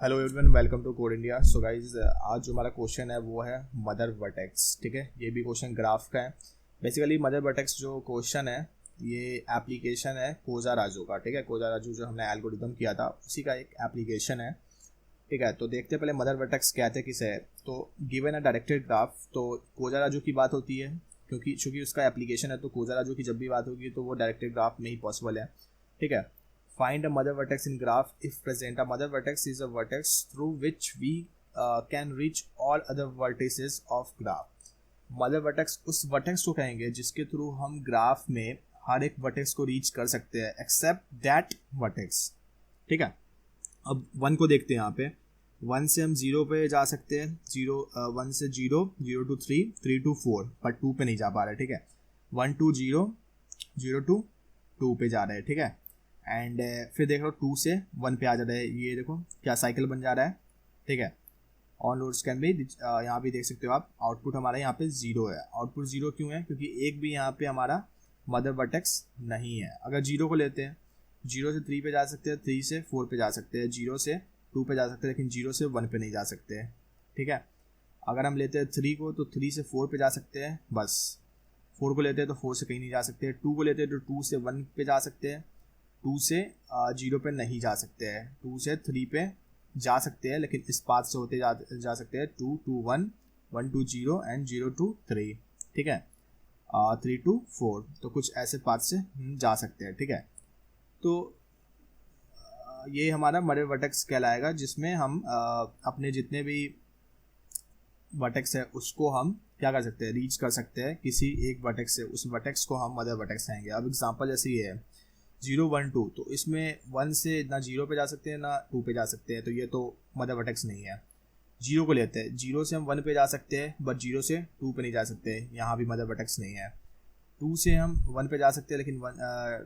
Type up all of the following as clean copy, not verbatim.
Hello everyone, welcome to code India. So guys, आज जो हमारा क्वेश्चन है वो है मदर वर्टेक्स। ठीक है, ये भी क्वेश्चन ग्राफ का है। बेसिकली मदर वर्टेक्स जो क्वेश्चन है ये एप्लीकेशन है कोजा राजू का। ठीक है, कोजा राजू जो हमने एल्गोरिदम किया था उसी का एक एप्लीकेशन है। ठीक है, तो देखते हैं पहले मदर वर्टेक्स कहते किसे है। तो गिवन अ डायरेक्टेड ग्राफ, तो कोजा राजू की बात होती है क्योंकि चूंकि उसका एप्लीकेशन है, तो कोजा राजू की जब भी बात होगी तो वो डायरेक्टेड ग्राफ में ही पॉसिबल है। ठीक है, find a mother vertex in graph if present. A mother vertex is a vertex through which we can reach all other vertices of graph. mother vertex उस vertex को कहेंगे जिसके थ्रू हम graph में हर एक vertex को रीच कर सकते हैं except that vertex. ठीक है, अब वन को देखते हैं। यहाँ पे वन से हम जीरो पे जा सकते हैं, वन से zero, zero two three, three two four, पर टू पे नहीं जा पा रहे। ठीक है, one two zero, zero two two पे जा रहे हैं। ठीक है, एंड फिर देख लो टू से वन पे आ जा रहा है। ये देखो क्या साइकिल बन जा रहा है। ठीक है, ऑन लोड्स कैन भी यहाँ भी देख सकते हो आप। आउटपुट हमारा यहाँ पे जीरो है। आउटपुट जीरो क्यों है? क्योंकि एक भी यहाँ पे हमारा मदर वर्टेक्स नहीं है। अगर जीरो को लेते हैं, जीरो से थ्री पे जा सकते हैं, थ्री से फोर पे जा सकते हैं, जीरो से टू पे जा सकते हैं, लेकिन जीरो से वन पे नहीं जा सकते हैं। ठीक है, अगर हम लेते हैं थ्री को तो थ्री से फोर पे जा सकते हैं बस। फोर को लेते हैं तो फोर से कहीं नहीं जा सकते। टू को लेते हैं तो टू से वन पे जा सकते हैं, टू से जीरो पे नहीं जा सकते हैं। टू से थ्री पे जा सकते हैं, लेकिन इस पाथ से होते जा सकते हैं two two one, one two zero and zero two three. ठीक है, थ्री टू फोर, तो कुछ ऐसे पाथ से जा सकते हैं। ठीक है, तो ये हमारा मदर वर्टेक्स कहलाएगा जिसमें हम अपने जितने भी वर्टेक्स है उसको हम क्या कर सकते हैं, रीच कर सकते हैं किसी एक वर्टेक्स से। उस वर्टेक्स को हम मदर वर्टेक्स कहेंगे। अब एग्जांपल जैसे ये है जीरो वन टू, तो इसमें वन से ना जीरो पे जा सकते हैं ना टू पे जा सकते हैं, तो ये तो मदर वर्टेक्स नहीं है। जीरो को लेते हैं, जीरो से हम वन पे जा सकते हैं बट जीरो से टू पे नहीं जा सकते, यहाँ भी मदर वर्टेक्स नहीं है। टू से हम वन पे जा सकते हैं लेकिन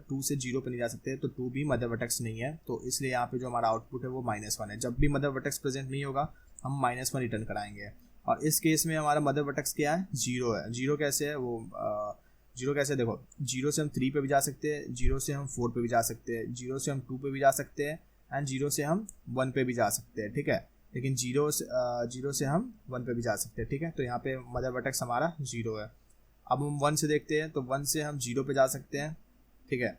टू से जीरो पे नहीं जा सकते, तो टू भी मदर वर्टेक्स नहीं है। तो इसलिए यहाँ पे जो हमारा आउटपुट है वो माइनस वन है। जब भी मदर वर्टेक्स प्रेजेंट नहीं होगा हम माइनस वन रिटर्न कराएंगे। और इस केस में हमारा मदर वर्टेक्स क्या है? जीरो है। जीरो कैसे है वो जीरो कैसे? देखो, जीरो से हम थ्री पे भी जा सकते हैं, जीरो से हम फोर पे भी जा सकते हैं, जीरो से हम टू पे भी जा सकते हैं, एंड जीरो से हम वन पे भी जा सकते हैं। ठीक है, लेकिन जीरो से हम वन पे भी जा सकते हैं। ठीक है, तो यहाँ पे मदर वर्टेक्स हमारा जीरो है। अब हम वन से देखते हैं, तो वन से हम जीरो पे जा सकते हैं। ठीक है,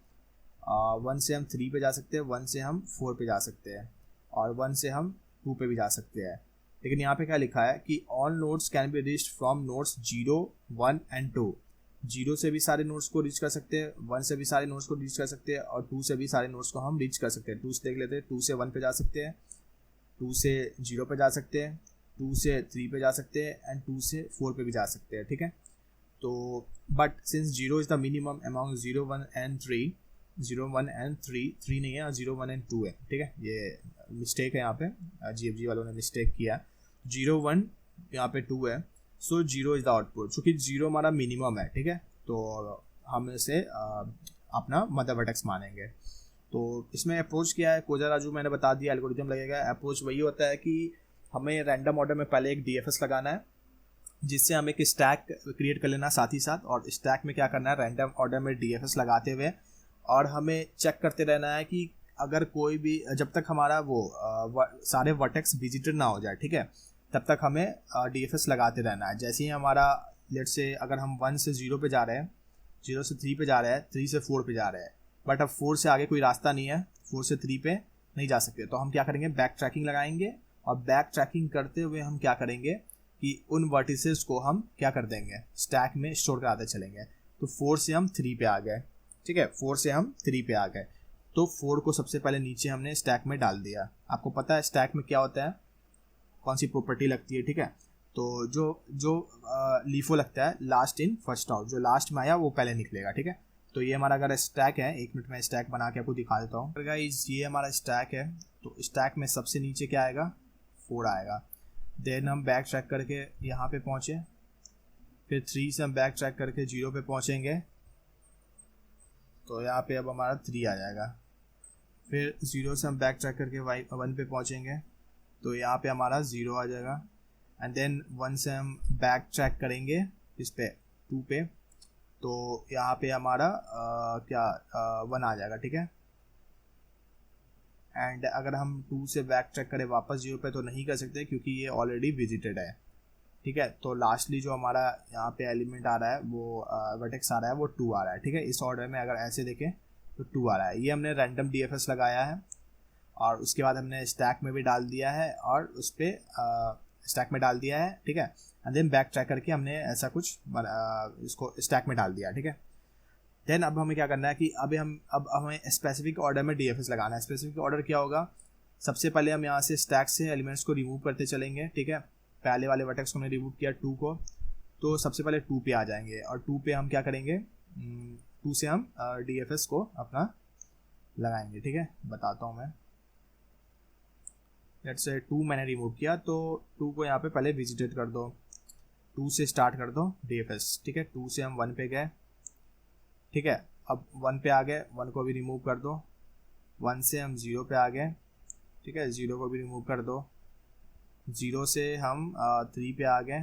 वन से हम थ्री पे जा सकते हैं, वन से हम फोर पे जा सकते हैं, और वन से हम टू पे भी जा सकते हैं। लेकिन यहाँ पे क्या लिखा है कि all nodes can be reached from nodes zero, one and two. Zero से भी सारे नोड्स को रीच कर सकते हैं, वन से भी सारे नोड्स को रीच कर सकते हैं, और टू से भी सारे नोड्स को हम रीच कर सकते हैं। टू से देख लेते हैं, टू से वन पे जा सकते हैं, टू से जीरो पे जा सकते हैं, टू से थ्री पे जा सकते हैं, एंड टू से फोर पे भी जा सकते हैं। ठीक है, तो but since zero is the minimum among zero one and three, zero one and three, three नहीं है, जीरो वन एंड टू है। ठीक है, ये मिस्टेक है यहाँ पे, GFG वालों ने मिस्टेक किया। जीरो वन यहाँ पे टू है, so zero is the output. चूंकि जीरो हमारा मिनिमम है, ठीक है, तो हम इसे अपना मदर वर्टेक्स मानेंगे। तो इसमें अप्रोच क्या है? कोजा राजू मैंने बता दिया, एल्गोरिथम लगेगा। अप्रोच वही होता है कि हमें रैंडम ऑर्डर में पहले एक DFS लगाना है, जिससे हम एक स्टैक क्रिएट कर लेना साथ ही साथ, और स्टैक में क्या करना है, रैंडम ऑर्डर में DFS लगाते हुए, और हमें चेक करते रहना है कि अगर कोई भी, जब तक हमारा सारे वर्टेक्स विजिटेड ना हो जाए, ठीक है, तब तक हमें DFS लगाते रहना है। जैसे ही हमारा लेट से अगर हम वन से जीरो पे जा रहे हैं, जीरो से थ्री पे जा रहे हैं, थ्री से फोर पे जा रहे हैं, बट अब फोर से आगे कोई रास्ता नहीं है, फोर से थ्री पे नहीं जा सकते, तो हम क्या करेंगे, बैक ट्रैकिंग लगाएंगे। और बैक ट्रैकिंग करते हुए हम क्या करेंगे कि उन वर्टिसेस को हम क्या कर देंगे, स्टैक में स्टोर कराते चलेंगे। तो फोर से हम थ्री पे आ गए। ठीक है, फोर से हम थ्री पे आ गए, तो फोर को सबसे पहले नीचे हमने स्टैक में डाल दिया। आपको पता है स्टैक में क्या होता है, कौन सी प्रॉपर्टी लगती है? ठीक है, तो जो जो लीफो लगता है लास्ट इन फर्स्ट आउट, जो लास्ट में आया वो पहले निकलेगा। ठीक है, तो ये हमारा अगर स्टैक है, एक मिनट में स्टैक बना के आपको दिखा देता हूँ। गाइस, ये हमारा स्टैक है, तो स्टैक में सबसे नीचे क्या आएगा, फोर आएगा। देन हम बैक ट्रैक करके यहाँ पे पहुँचे, फिर थ्री से हम बैक ट्रैक करके जीरो पे पहुँचेंगे, तो यहाँ पे अब हमारा थ्री आ जाएगा। फिर जीरो से हम बैक ट्रैक करके वन पे पहुँचेंगे, तो यहाँ पे हमारा ज़ीरो आ जाएगा। एंड देन वन से हम बैक ट्रैक करेंगे इस पे टू पे, तो यहाँ पे हमारा क्या वन आ जाएगा। ठीक है, एंड अगर हम 2 से बैक ट्रैक करें वापस 0 पे तो नहीं कर सकते क्योंकि ये ऑलरेडी विजिटेड है, ठीक है। तो लास्टली जो हमारा यहाँ पे एलिमेंट आ रहा है वो वर्टेक्स आ रहा है वो 2 आ रहा है, ठीक है। इस ऑर्डर में अगर ऐसे देखें तो 2 आ रहा है। ये हमने रैंडम डीएफएस लगाया है और उसके बाद हमने स्टैक में भी डाल दिया है और उस पर स्टैक में डाल दिया है, ठीक है। एंड देन बैक ट्रैक करके हमने ऐसा कुछ इसको स्टैक में डाल दिया, ठीक है। देन अब हमें क्या करना है कि अब हमें स्पेसिफिक ऑर्डर में डीएफएस लगाना है। स्पेसिफिक ऑर्डर क्या होगा, सबसे पहले हम यहाँ से स्टैक से एलिमेंट्स को रिमूव करते चलेंगे, ठीक है। पहले वाले वर्टेक्स को हमने रिमूव किया 2 को, तो सबसे पहले 2 पे आ जाएंगे और 2 पे हम क्या करेंगे, 2 से हम डीएफएस को अपना लगाएंगे, ठीक है। बताता हूँ मैं। लेट्स से 2 मैंने रिमूव किया तो 2 को यहाँ पे पहले विजिटेट कर दो, 2 से स्टार्ट कर दो डीएफएस, ठीक है। 2 से हम 1 पे गए, ठीक है। अब 1 पे आ गए, 1 को भी रिमूव कर दो। 1 से हम 0 पे आ गए, ठीक है। 0 को भी रिमूव कर दो। 0 से हम 3 पे आ गए,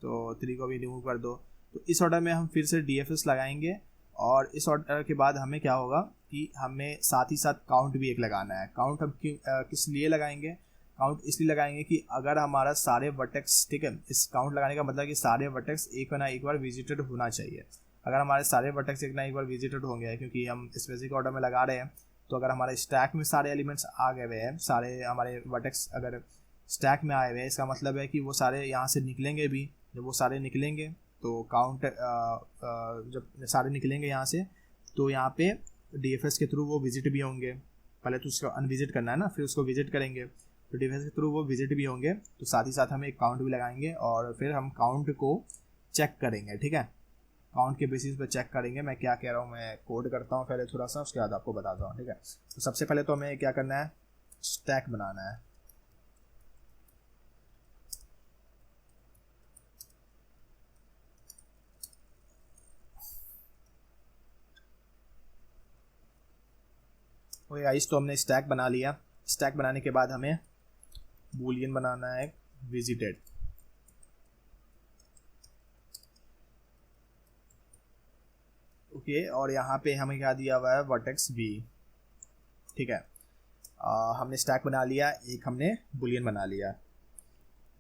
तो 3 को भी रिमूव कर दो। तो इस ऑर्डर में हम फिर से डीएफएस लगाएंगे और इस ऑर्डर के बाद हमें क्या होगा कि हमें साथ ही साथ काउंट भी एक लगाना है। काउंट हम किस लिए लगाएंगे, काउंट इसलिए लगाएंगे कि अगर हमारा सारे वर्टेक्स, ठीक है, इस काउंट लगाने का मतलब कि सारे वर्टेक्स एक ना एक बार विजिटेड होना चाहिए। अगर हमारे सारे वर्टेक्स एक ना एक बार विजिटेड होंगे, क्योंकि हम स्पेसिफिक ऑर्डर में लगा रहे हैं, तो अगर हमारे स्टैक में सारे एलिमेंट्स आ गए हुए हैं, सारे हमारे वर्टेक्स अगर स्टैक में आए हुए हैं, इसका मतलब है कि वो सारे यहाँ से निकलेंगे भी। जब वो सारे निकलेंगे तो काउंट जब सारे निकलेंगे यहाँ से, तो यहाँ पे डीएफएस के थ्रू वो विजिट भी होंगे। पहले तो उसको अनविजिट करना है ना, फिर उसको विजिट करेंगे, तो डीएफएस के थ्रू वो विजिट भी होंगे। तो साथ ही साथ हम एक काउंट भी लगाएंगे और फिर हम काउंट को चेक करेंगे, ठीक है। काउंट के बेसिस पे चेक करेंगे। मैं क्या कह रहा हूँ, मैं कोड करता हूँ पहले थोड़ा सा, उसके बाद आपको बताता हूँ, ठीक है। तो सबसे पहले तो हमें क्या करना है, स्टैक बनाना है। ओके गाइस, तो हमने स्टैक बना लिया। स्टैक बनाने के बाद हमें बूलियन बनाना है विजिटेड, ओके। और यहाँ पे हमें क्या दिया हुआ है, वर्टेक्स v, ठीक है। हमने स्टैक बना लिया, एक हमने बूलियन बना लिया।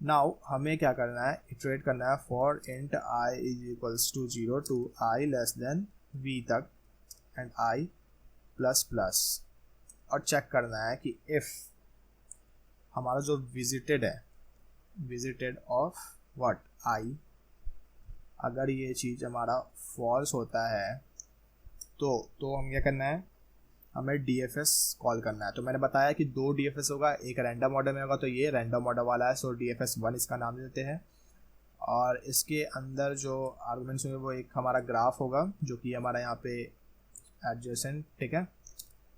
नाउ हमें क्या करना है, इटरेट करना है for int i is equals to 0 to i less than v तक एंड i प्लस प्लस, और चेक करना है कि इफ हमारा जो विजिटेड है, विजिटेड ऑफ व्हाट i, अगर ये चीज़ हमारा फॉल्स होता है तो हम क्या करना है, हमें डीएफएस कॉल करना है। तो मैंने बताया कि 2 डीएफएस होगा, एक रैंडम ऑर्डर में होगा, तो ये रैंडम ऑर्डर वाला है, सो डीएफएस 1 इसका नाम देते हैं। और इसके अंदर जो आर्गुमेंट्स होंगे वो एक हमारा ग्राफ होगा, जो कि हमारा यहाँ पे एडजेसेंट, ठीक है,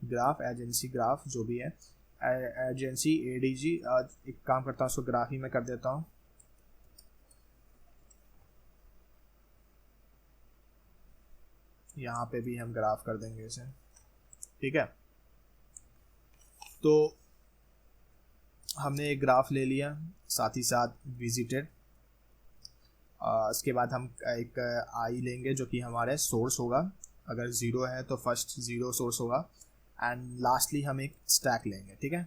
ग्राफ, एजेंसी ग्राफ जो भी है, एजेंसी एडीजी। एक काम करता हूँ, उसको ग्राफ ही मैं कर देता हूँ। यहाँ पे भी हम ग्राफ कर देंगे इसे, ठीक है। तो हमने एक ग्राफ ले लिया, साथ ही साथ विजिटेड। इसके बाद हम एक आई लेंगे जो कि हमारे सोर्स होगा, अगर 0 है तो फर्स्ट 0 सोर्स होगा, एंड लास्टली हम एक स्टैक लेंगे, ठीक है।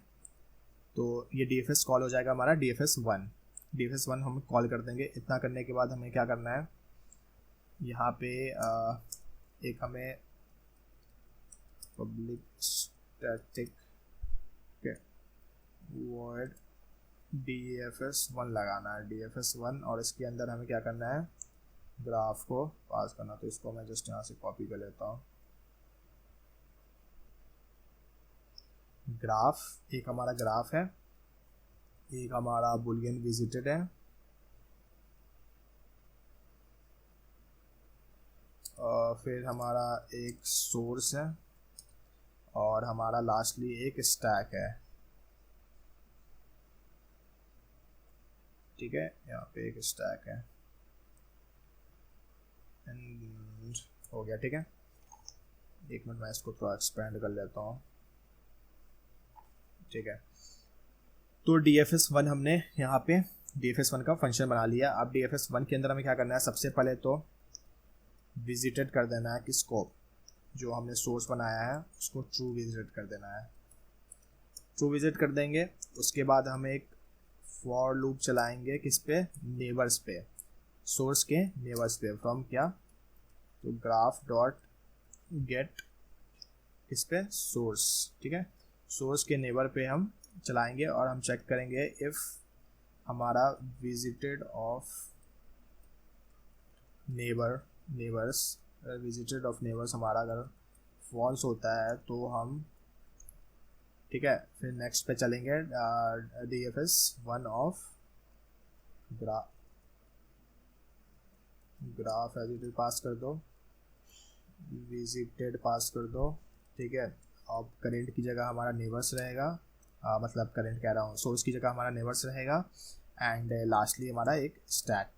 तो ये डीएफएस कॉल हो जाएगा हमारा डीएफएस 1। डीएफएस 1 हम कॉल कर देंगे। इतना करने के बाद हमें क्या करना है, यहाँ पे एक हमें पब्लिक स्टैटिक वॉइड dfs1 लगाना है, dfs1, और इसके अंदर हमें क्या करना है, ग्राफ को पास करना। तो इसको मैं जस्ट यहाँ से कॉपी कर लेता हूँ। ग्राफ, एक हमारा ग्राफ है, एक हमारा बुलियन विजिटेड है, और फिर हमारा एक सोर्स है, और हमारा लास्टली एक स्टैक है, ठीक है। यहाँ पे एक स्टैक है एंड हो गया, ठीक है। एक मिनट मैं इसको थोड़ा एक्सपेंड कर लेता हूँ, ठीक है। तो dfs1 हमने यहाँ पे dfs1 का फंक्शन बना लिया। अब dfs1 के अंदर हमें क्या करना है, सबसे पहले तो विजिटेड कर देना है किसको, जो हमने सोर्स बनाया है उसको ट्रू विजिट कर देना है, ट्रू विजिट कर देंगे। उसके बाद हम एक फॉर लूप चलाएंगे किस पे, नेबर्स पे, सोर्स के नेबर्स पे। फ्रॉम क्या, तो ग्राफ डॉट गेट किस पे, सोर्स, ठीक है, सोर्स के नेबर पे हम चलाएंगे और हम चेक करेंगे इफ़ हमारा visited of neighbours visited of neighbours हमारा अगर फॉल्स होता है तो हम, ठीक है, फिर नेक्स्ट पे चलेंगे DFS one of graph editor pass कर दो, विजिटेड पास कर दो, ठीक है। अब करेंट की जगह हमारा नेबर्स रहेगा, मतलब करेंट कह रहा हूँ, सोर्स की जगह हमारा नेबर्स रहेगा। एंड लास्टली हमारा एक स्टैक,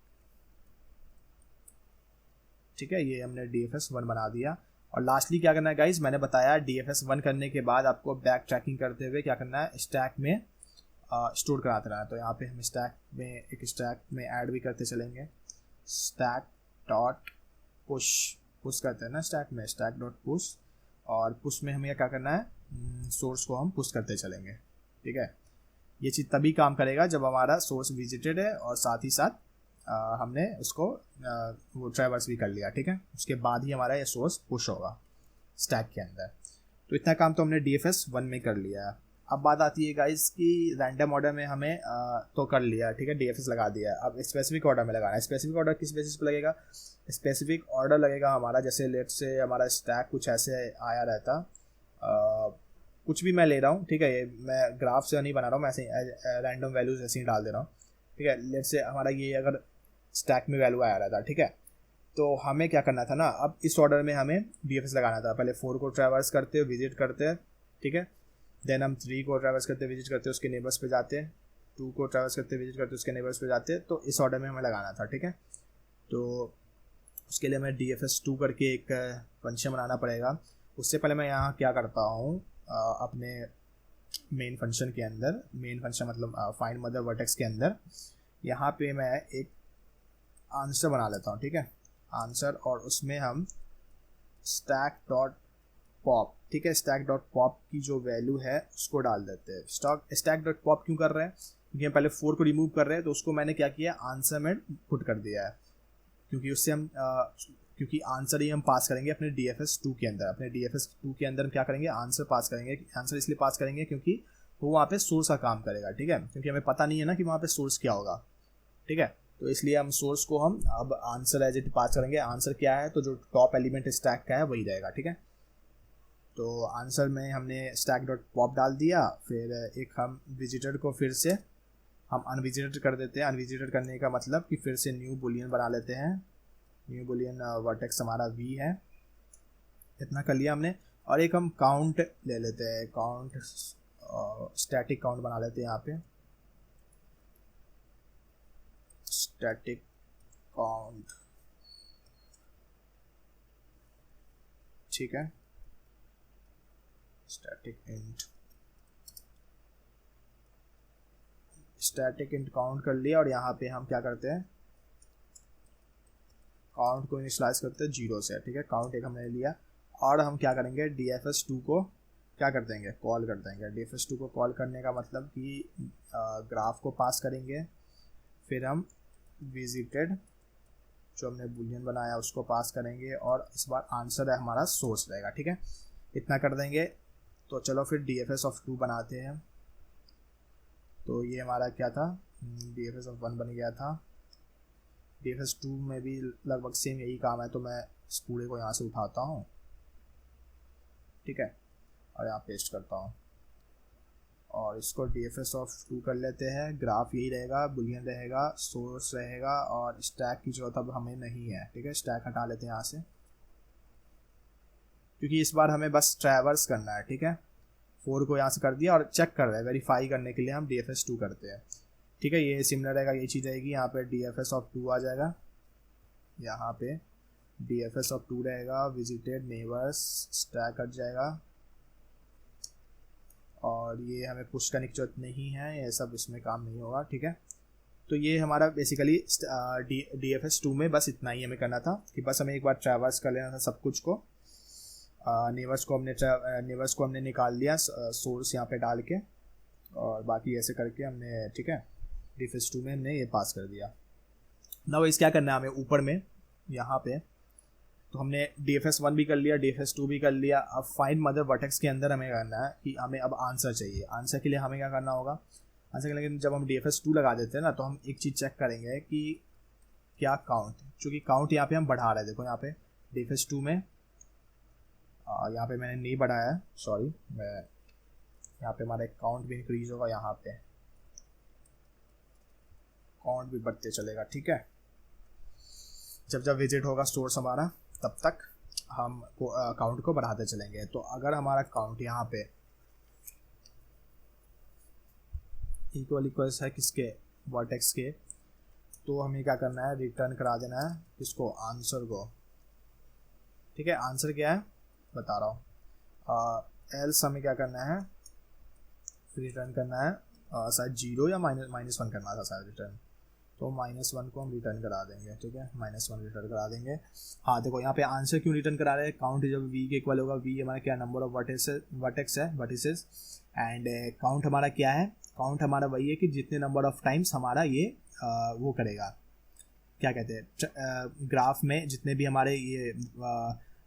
ठीक है, ये हमने DFS वन बना दिया। और लास्टली क्या करना है गाइज, मैंने बताया DFS वन करने के बाद आपको बैक ट्रैकिंग करते हुए क्या करना है, स्टैक में स्टोर कराते रहना है। तो यहाँ पे हम एक स्टैक में ऐड भी करते चलेंगे, स्टैक डॉट पुश करते हैं ना स्टैक में, स्टैक डॉट पुश, और पुश में हमें क्या करना है, सोर्स को हम पुश करते चलेंगे, ठीक है। ये चीज़ तभी काम करेगा जब हमारा सोर्स विजिटेड है और साथ ही साथ हमने उसको वो ट्रैवर्स भी कर लिया, ठीक है। उसके बाद ही हमारा ये सोर्स पुश होगा स्टैक के अंदर। तो इतना काम तो हमने DFS वन में कर लिया है। अब बात आती है गाइस कि रैंडम ऑर्डर में हमें तो कर लिया, ठीक है, DFS लगा दिया है। अब स्पेसिफिक ऑर्डर में लगाना है। स्पेसिफिक ऑर्डर किस बेसिस पे लगेगा, स्पेसिफिक ऑर्डर लगेगा हमारा, जैसे लेट से हमारा स्टैक कुछ ऐसे आया रहता, कुछ भी मैं ले रहा हूँ, ठीक है, ये मैं ग्राफ से नहीं बना रहा हूँ, मैं ऐसे रैंडम वैल्यूज ऐसे ही डाल दे रहा हूँ, ठीक है। लेट से हमारा ये अगर स्टैक में वैल्यू आया रहता, ठीक है, तो हमें क्या करना था ना, अब इस ऑर्डर में हमें DFS लगाना था। पहले 4 को ट्रैवर्स करते विजिट करते, ठीक है, देन हम 3 को ट्रैवर्स करते विजिट करते उसके नेबर्स पे जाते, 2 को ट्रैवर्स करते विजिट करते उसके नेबर्स पे जाते। तो इस ऑर्डर में हमें लगाना था, ठीक है। तो उसके लिए हमें DFS 2 करके एक फंक्शन बनाना पड़ेगा। उससे पहले मैं यहाँ क्या करता हूँ, अपने मेन फंक्शन के अंदर, मेन फंक्शन मतलब फाइंड मदर वर्टेक्स के अंदर, यहाँ पे मैं एक आंसर बना लेता हूँ, ठीक है, आंसर, और उसमें हम स्टैक डॉट पॉप, ठीक है, स्टैक डॉट पॉप की जो वैल्यू है उसको डाल देते हैं। स्टैक डॉट पॉप क्यों कर रहे हैं, क्योंकि हम पहले 4 को रिमूव कर रहे हैं, तो उसको मैंने क्या किया, आंसर में पुट कर दिया है, क्योंकि उससे हम क्योंकि आंसर ही हम पास करेंगे अपने DFS 2 के अंदर। अपने DFS 2 के अंदर हम क्या करेंगे, आंसर पास करेंगे। आंसर इसलिए पास करेंगे क्योंकि वो वहाँ पे सोर्स का काम करेगा, ठीक है, क्योंकि हमें पता नहीं है ना कि वहाँ पे सोर्स क्या होगा, ठीक है। तो इसलिए हम सोर्स को हम अब आंसर एज इट पास करेंगे। आंसर क्या है, तो जो टॉप एलिमेंट स्टैक का है वही रहेगा, ठीक है। तो आंसर में हमने स्टैक डॉट पॉप डाल दिया। फिर एक हम विजिटर को फिर से हम अनविजिटेड कर देते हैं। अनविजिटेड करने का मतलब कि फिर से न्यू बुलियन बना लेते हैं। न्यू बुलियन वर्टेक्स हमारा V है, इतना कर लिया हमने। और एक हम काउंट ले लेते हैं, काउंट स्टैटिक काउंट बना लेते हैं यहाँ पे, स्टैटिक काउंट, ठीक है, स्टैटिक इंट काउंट कर लिया। और यहाँ पे हम क्या करते हैं, काउंट को इनिशियलाइज करते हैं 0 से, ठीक है, काउंट एक हमने लिया। और हम क्या करेंगे, DFS 2 को क्या कर देंगे, कॉल कर देंगे। DFS 2 को कॉल करने का मतलब कि ग्राफ को पास करेंगे, फिर हम विजिटेड जो हमने बुलियन बनाया उसको पास करेंगे, और इस बार आंसर है हमारा सोर्स रहेगा, ठीक है, इतना कर देंगे। तो चलो फिर DFS ऑफ 2 बनाते हैं। तो ये हमारा क्या था, DFS ऑफ 1 बन गया था। DFS 2 में भी लगभग सेम यही काम है, तो मैं इस पूरे को यहाँ से उठाता हूँ, ठीक है, और यहाँ पेस्ट करता हूँ, और इसको DFS ऑफ 2 कर लेते हैं। ग्राफ यही रहेगा, बुलियन रहेगा, सोर्स रहेगा, और स्टैक की जरूरत अब हमें नहीं है, ठीक है, स्टैक हटा लेते हैं यहाँ से, क्योंकि इस बार हमें बस ट्रैवर्स करना है, ठीक है। 4 को यहाँ से कर दिया, और चेक कर रहे हैं, वेरीफाई करने के लिए हम DFS 2 करते हैं, ठीक है। ये सिमिलर रहेगा, ये चीज़ रहेगी, यहाँ पे DFS ऑफ 2 आ जाएगा, यहाँ पे DFS ऑफ 2 रहेगा, विजिटेड नेबर्स स्टैक हट जाएगा, और ये हमें पुश करने की जरूरत नहीं है, ये सब इसमें काम नहीं होगा, ठीक है। तो ये हमारा बेसिकली DFS 2 में बस इतना ही हमें करना था, कि बस हमें एक बार ट्रैवर्स कर लेना था सब कुछ को। नेबर्स को हमने निकाल लिया सोर्स यहाँ पे डाल के, और बाकी ऐसे करके हमने, ठीक है, DFS2 में हमने ये पास कर दिया। ना इस क्या करना है हमें ऊपर में यहाँ पे, तो हमने DFS1 भी कर लिया, DFS2 भी कर लिया। अब फाइंड मदर वर्टेक्स के अंदर हमें करना है कि हमें अब आंसर चाहिए। आंसर के लिए हमें क्या करना होगा, आंसर के लिए जब हम DFS2 लगा देते हैं ना, तो हम एक चीज़ चेक करेंगे कि क्या काउंट, चूँकि काउंट यहाँ पे हम बढ़ा रहे हैं। देखो यहाँ पे DFS2 में यहाँ पे मैंने नहीं बढ़ाया है, सॉरी, मैं यहाँ पे हमारा काउंट भी इंक्रीज होगा, यहाँ पे काउंट भी बढ़ते चलेगा, ठीक है। जब जब विजिट होगा स्टोर्स हमारा, तब तक हम काउंट को बढ़ाते चलेंगे। तो अगर हमारा काउंट यहाँ पे इक्वल है किसके, वर्टेक्स के, तो हमें क्या करना है, रिटर्न करा देना है इसको, आंसर को, ठीक है। आंसर क्या है बता रहा हूँ। एल्स हमें क्या करना है, रिटर्न करना है शायद 0 या -1 करना था शायद रिटर्न, तो -1 को हम रिटर्न करा देंगे, ठीक है, -1 रिटर्न करा देंगे। हाँ देखो यहाँ पे आंसर क्यों रिटर्न करा रहे हैं, काउंट जब v के इक्वल होगा, v हमारा क्या नंबर ऑफ वर्टेक्स है, वर्टिसेस, एंड काउंट हमारा क्या है, काउंट हमारा वही है कि जितने नंबर ऑफ टाइम्स हमारा ये वो करेगा, क्या कहते हैं, ग्राफ में जितने भी हमारे ये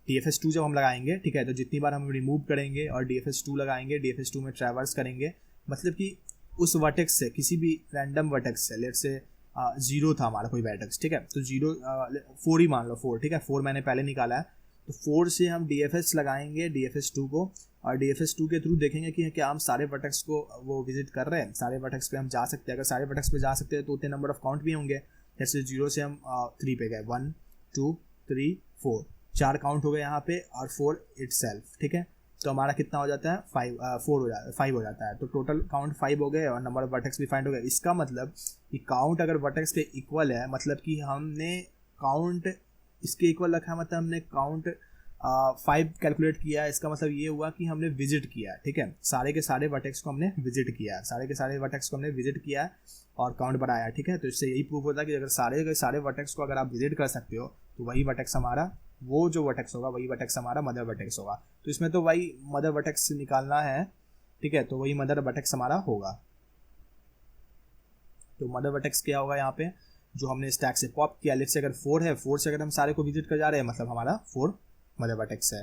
DFS2 जब हम लगाएंगे, ठीक है, तो जितनी बार हम रिमूव करेंगे और DFS2 लगाएंगे, DFS2 में ट्रैवर्स करेंगे, मतलब कि उस वर्टेक्स से, किसी भी रैंडम वर्टेक्स से, लेट्स से 0 था हमारा कोई वर्टेक्स, ठीक है, तो 0 4 ही मान लो, 4, ठीक है, 4 मैंने पहले निकाला है, तो 4 से हम DFS लगाएंगे DFS2 को, और DFS2 के थ्रू देखेंगे कि क्या हम सारे वर्टेक्स को वो विजिट कर रहे हैं, सारे वर्टेक्स पे हम जा सकते हैं। अगर सारे वर्टेक्स पे जा सकते हैं तो उतने नंबर ऑफ काउंट भी होंगे। जैसे 0 से हम 3 पे गए, 1 2 3 4, 4 काउंट हो गए यहाँ पे, और 4 इटसेल्फ, ठीक है, तो हमारा कितना हो जाता है, 5 हो जाता है। तो टोटल काउंट 5 हो गए और नंबर ऑफ वर्टेक्स भी फाइंड हो गए। इसका मतलब कि काउंट अगर वर्टेक्स के इक्वल है, मतलब कि हमने काउंट इसके इक्वल रखा, मतलब हमने काउंट 5 कैलकुलेट किया है। इसका मतलब ये हुआ कि हमने विजिट किया, ठीक है, सारे के सारे वर्टेक्स को हमने विजिट किया है, सारे के सारे वर्टेक्स को हमने विजिट किया है और काउंट बढ़ाया, ठीक है। तो इससे यही प्रूफ होता है कि अगर सारे के सारे वर्टेक्स को अगर आप विजिट कर सकते हो, तो वही वर्टेक्स हमारा, वो जो वर्टेक्स होगा वही वर्टेक्स हमारा मदर वर्टेक्स होगा। तो इसमें तो वही मदर वर्टेक्स निकालना है, ठीक है, तो वही मदर वर्टेक्स हमारा होगा। तो मदर वर्टेक्स क्या होगा यहाँ पे, जो हमने स्टैक से पॉप किया, लेट्स से अगर 4 है, 4 से अगर हम सारे को विजिट कर जा रहे हैं, मतलब हमारा 4 मदर वर्टेक्स है।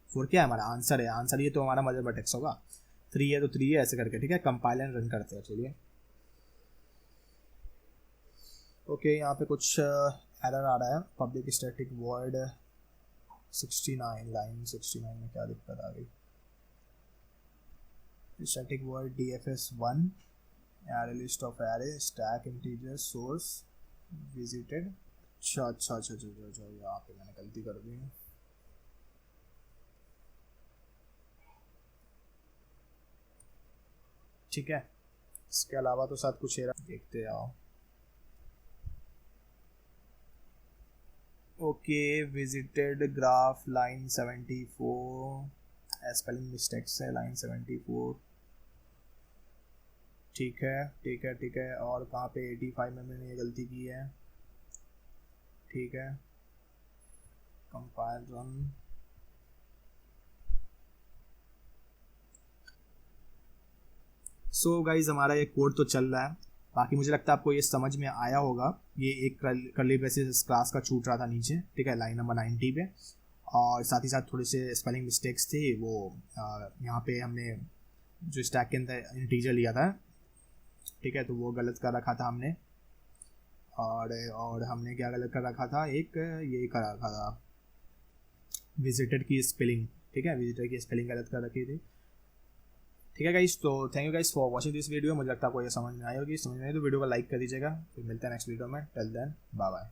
4 क्या है हमारा, आंसर है, आंसर ये तो हमारा मदर वर्टेक्स होगा। 3 है तो 3 है, ऐसे करके, ठीक है। कंपाइल एंड रन करते हैं, चलिए। ओके, यहाँ पे कुछ एरर आ रहा है, पब्लिक स्टैटिक वॉइड 69, लाइन 69 में क्या दिक्कत आ गई, static void DFS1 array list of array stack integer source visited. अच्छा, यहाँ पे मैंने गलती कर दी, ठीक है। इसके अलावा तो साथ कुछ एरर देखते आओ। Okay, visited graph line 74, spelling mistakes है लाइन 74, ठीक है, ठीक है, ठीक है। और कहाँ पे 85 में मैंने ये गलती की है, ठीक है। कंपाइल रन, सो गाइज हमारा ये कोड तो चल रहा है। बाकी मुझे लगता है आपको ये समझ में आया होगा। ये एक कर्ली ब्रेसेस क्लास का छूट रहा था नीचे, ठीक है, लाइन नंबर 90 पे, और साथ ही साथ थोड़े से स्पेलिंग मिस्टेक्स थे। वो यहाँ पे हमने जो स्टैक के अंदर इंटीजर लिया था, ठीक है, तो वो गलत कर रखा था हमने, और हमने क्या गलत कर रखा था, एक ये कर रखा था विजिटेड की स्पेलिंग, ठीक है, विजिटर की स्पेलिंग गलत कर रखी थी, ठीक है गाइस। तो thank you guys for watching this video. मुझे लगता है आपको ये समझ में आई होगी। समझ में आई तो वीडियो को लाइक कर दीजिएगा। फिर मिलते हैं नेक्स्ट वीडियो में। Till then bye bye.